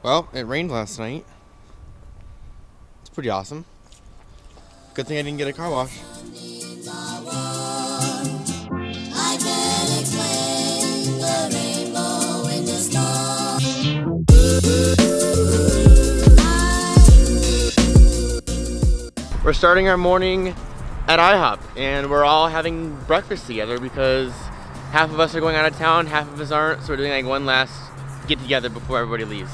Well, it rained last night. It's pretty awesome. Good thing I didn't get a car wash. We're starting our morning at IHOP, and we're all having breakfast together because half of us are going out of town, half of us aren't, so we're doing like one last get together before everybody leaves.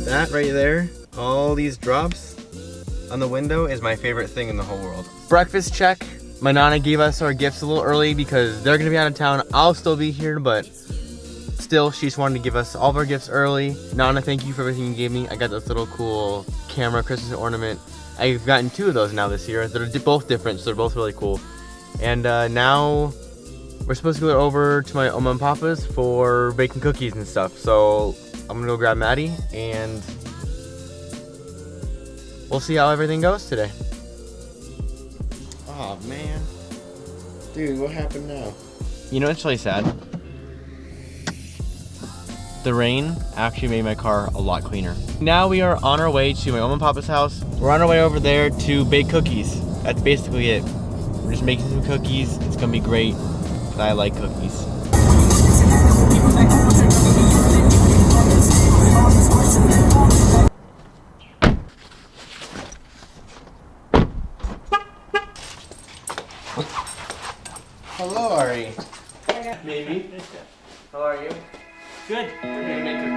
That right there, all these drops on the window is my favorite thing in the whole world. Breakfast check. My Nana gave us our gifts a little early because they're gonna be out of town. I'll still be here, but still, she just wanted to give us all of our gifts early. Nana, thank you for everything you gave me. I got this little cool camera Christmas ornament. I've gotten 2 of those now this year. They're both different, so they're both really cool. And now we're supposed to go over to my Oma and Papa's for baking cookies and stuff. So I'm gonna go grab Maddie and we'll see how everything goes today. Oh man. Dude, what happened now? You know what's really sad? The rain actually made my car a lot cleaner. Now we are on our way to my Oma and Papa's house. We're on our way over there to bake cookies. That's basically it. We're just making some cookies. It's gonna be great. But I like cookies. Hello, Ari. Maybe. How are you? Good. We're gonna make cookies.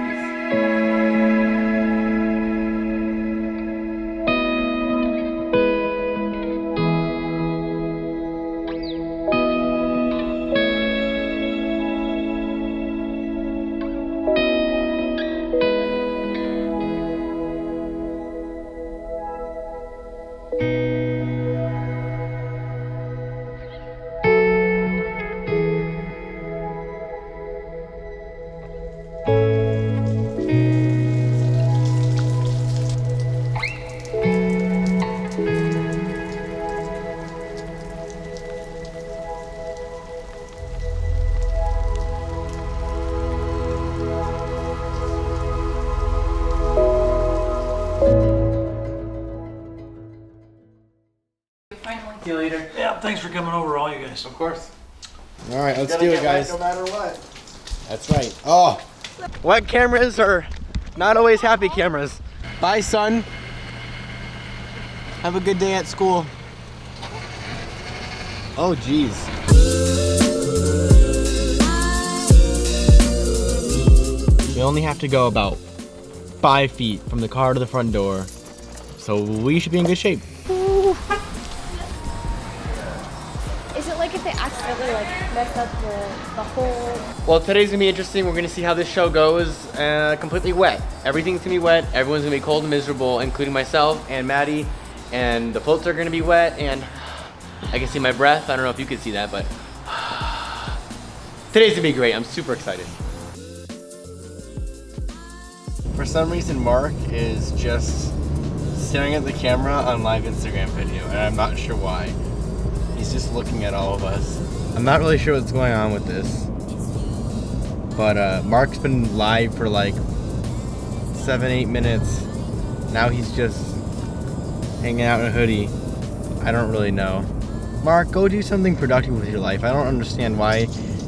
See you later. Yeah, thanks for coming over, all you guys. Of course. All right, let's do it, guys. No matter what. That's right. Oh, wet cameras are not always happy cameras. Bye, son. Have a good day at school. Oh, geez. We only have to go about 5 feet from the car to the front door, so we should be in good shape. Is it like if they accidentally like mess up the whole? Well, today's gonna be interesting. We're gonna see how this show goes completely wet. Everything's gonna be wet. Everyone's gonna be cold and miserable, including myself and Maddie. And the floats are gonna be wet, and I can see my breath. I don't know if you can see that, but today's gonna be great. I'm super excited. For some reason, Mark is just staring at the camera on live Instagram video, and I'm not sure why. He's just looking at all of us. I'm not really sure what's going on with this, but Mark's been live for like 7-8 minutes. Now he's just hanging out in a hoodie. I don't really know. Mark, go do something productive with your life. I don't understand why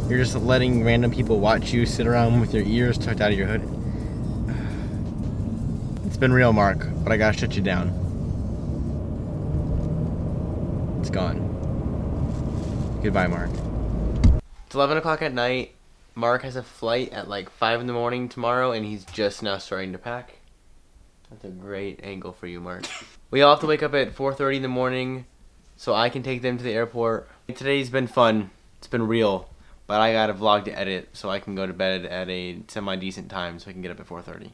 you're just letting random people watch you sit around with your ears tucked out of your hood. It's been real, Mark, but I gotta shut you down. It's gone. Goodbye, Mark. It's 11 o'clock at night. Mark has a flight at like 5 in the morning tomorrow, and he's just now starting to pack. That's a great angle for you, Mark. We all have to wake up at 4:30 in the morning so I can take them to the airport. Today's been fun. It's been real. But I got a vlog to edit so I can go to bed at a semi-decent time so I can get up at 4:30.